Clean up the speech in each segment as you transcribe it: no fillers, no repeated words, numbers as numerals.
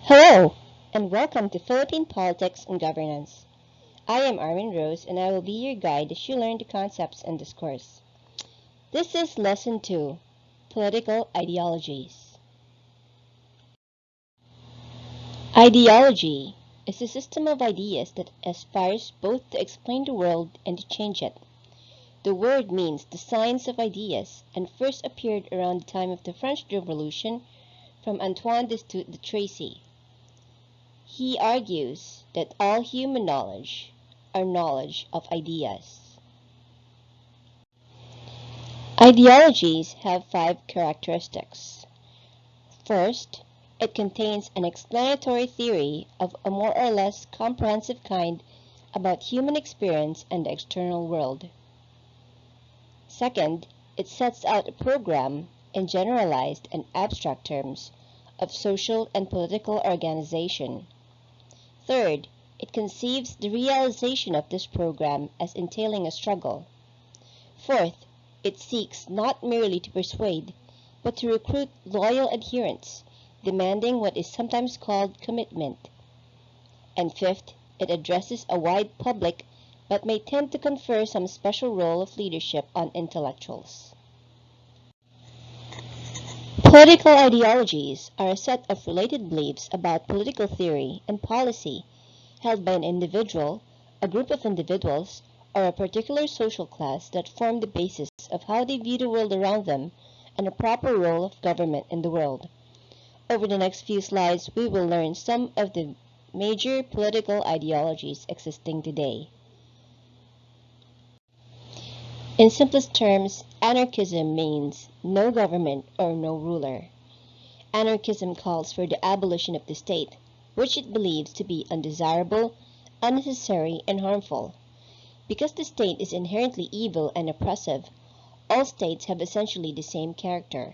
Hello, and welcome to Philippine Politics and Governance. I am Armin Rose, and I will be your guide as you learn the concepts in this course. This is Lesson 2, Political Ideologies. Ideology is a system of ideas that aspires both to explain the world and to change it. The word means the science of ideas and first appeared around the time of the French Revolution from Antoine de Tracy. He argues that all human knowledge are knowledge of ideas. Ideologies have 5 characteristics. First, it contains an explanatory theory of a more or less comprehensive kind about human experience and the external world. Second, it sets out a program in generalized and abstract terms of social and political organization. Third, it conceives the realization of this program as entailing a struggle. Fourth, it seeks not merely to persuade, but to recruit loyal adherents, demanding what is sometimes called commitment. And fifth, it addresses a wide public, but may tend to confer some special role of leadership on intellectuals. Political ideologies are a set of related beliefs about political theory and policy held by an individual, a group of individuals, or a particular social class that form the basis of how they view the world around them and a proper role of government in the world. Over the next few slides, we will learn some of the major political ideologies existing today. In simplest terms, anarchism means no government or no ruler. Anarchism calls for the abolition of the state, which it believes to be undesirable, unnecessary, and harmful. Because the state is inherently evil and oppressive, all states have essentially the same character.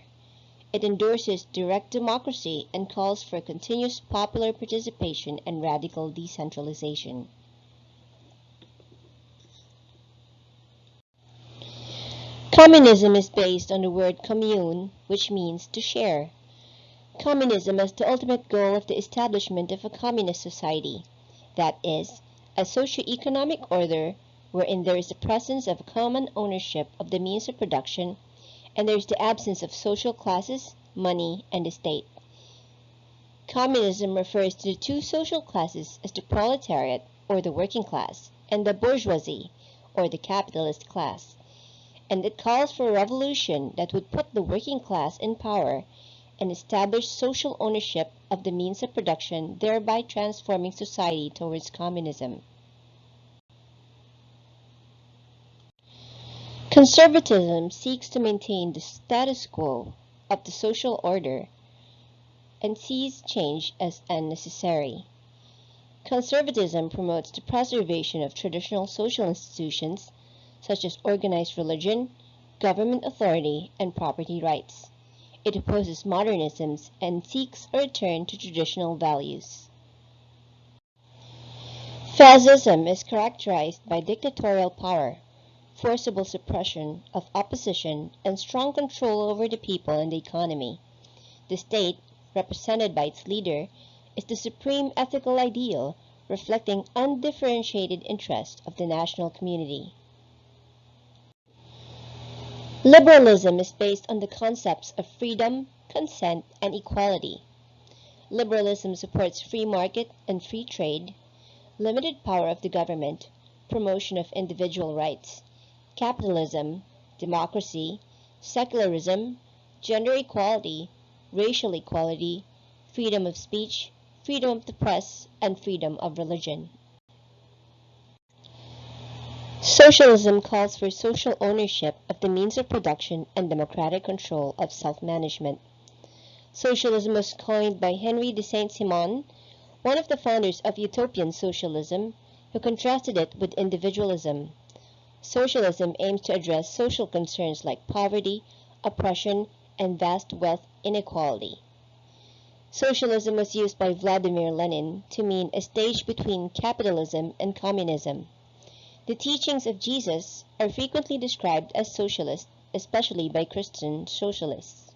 It endorses direct democracy and calls for continuous popular participation and radical decentralization. Communism is based on the word commune, which means to share. Communism has the ultimate goal of the establishment of a communist society, that is, a socio-economic order wherein there is the presence of common ownership of the means of production, and there is the absence of social classes, money, and the state. Communism refers to the two social classes as the proletariat, or the working class, and the bourgeoisie, or the capitalist class, and it calls for a revolution that would put the working class in power and establish social ownership of the means of production, thereby transforming society towards communism. Conservatism seeks to maintain the status quo of the social order and sees change as unnecessary. Conservatism promotes the preservation of traditional social institutions such as organized religion, government authority, and property rights. It opposes modernisms and seeks a return to traditional values. Fascism is characterized by dictatorial power, forcible suppression of opposition, and strong control over the people and the economy. The state, represented by its leader, is the supreme ethical ideal, reflecting undifferentiated interest of the national community. Liberalism is based on the concepts of freedom, consent, and equality. Liberalism supports free market and free trade, limited power of the government, promotion of individual rights, capitalism, democracy, secularism, gender equality, racial equality, freedom of speech, freedom of the press, and freedom of religion. Socialism calls for social ownership of the means of production and democratic control of self-management. Socialism was coined by Henry de Saint-Simon, one of the founders of utopian socialism, who contrasted it with individualism. Socialism aims to address social concerns like poverty, oppression, and vast wealth inequality. Socialism was used by Vladimir Lenin to mean a stage between capitalism and communism. The teachings of Jesus are frequently described as socialist, especially by Christian socialists.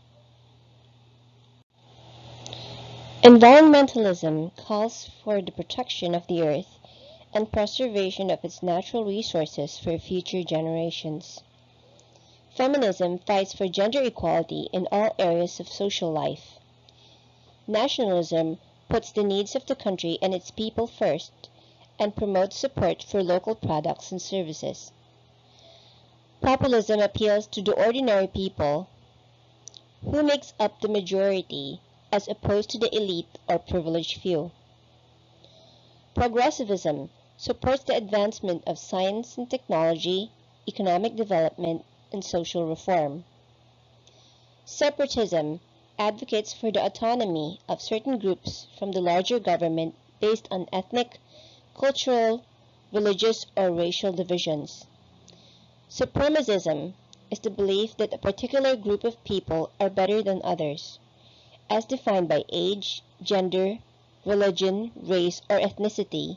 Environmentalism calls for the protection of the earth and preservation of its natural resources for future generations. Feminism fights for gender equality in all areas of social life. Nationalism puts the needs of the country and its people first and promotes support for local products and services. Populism appeals to the ordinary people who makes up the majority as opposed to the elite or privileged few. Progressivism supports the advancement of science and technology, economic development, and social reform. Separatism advocates for the autonomy of certain groups from the larger government based on ethnic, cultural, religious, or racial divisions. Supremacism is the belief that a particular group of people are better than others, as defined by age, gender, religion, race, or ethnicity,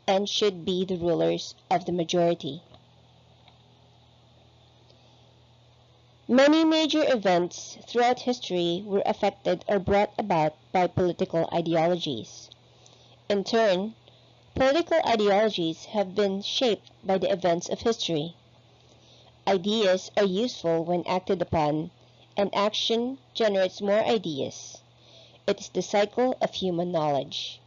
and should be the rulers of the majority. Many major events throughout history were affected or brought about by political ideologies. In turn, political ideologies have been shaped by the events of history. Ideas are useful when acted upon, and action generates more ideas. It is the cycle of human knowledge.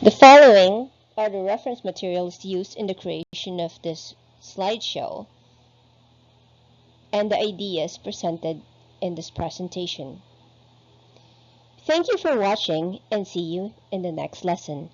The following are the reference materials used in the creation of this slideshow and the ideas presented in this presentation. Thank you for watching and see you in the next lesson.